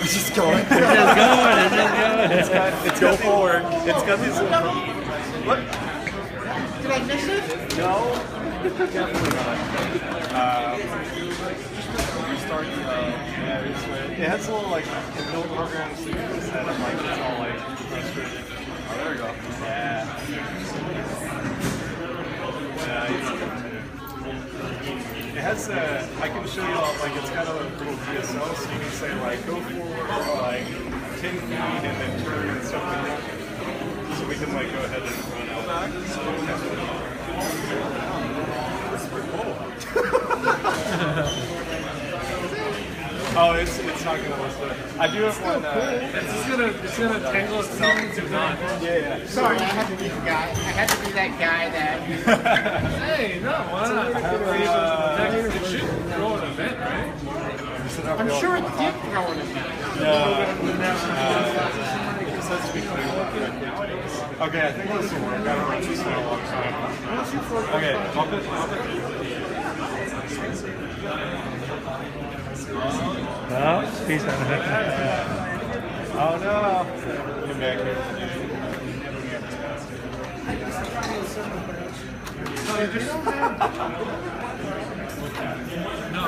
It's just going. It's just going. It's just going. It's go forward. It's got these little. What? Did I miss it? No. Definitely not. Restart the. It has a little like build programs that you can set up like it's all like frustrated. Oh, there we go. Yeah. It has I can show you all, like it's got a little DSL, so you can say like go forward like 10 feet and then turn and stuff like that. So we can like go ahead and run out back. Oh, it's not gonna listen. I do have one. It's gonna tangle itself into not. Yeah. Sorry, I had to be the guy. I had to be that guy that. Hey, no, why not? It should throw an event, right? I'm sure it did throw an event. Okay, I think this will work. I've run this for a long time. Okay, I'll put No, peace out. Oh no! Get back here. No.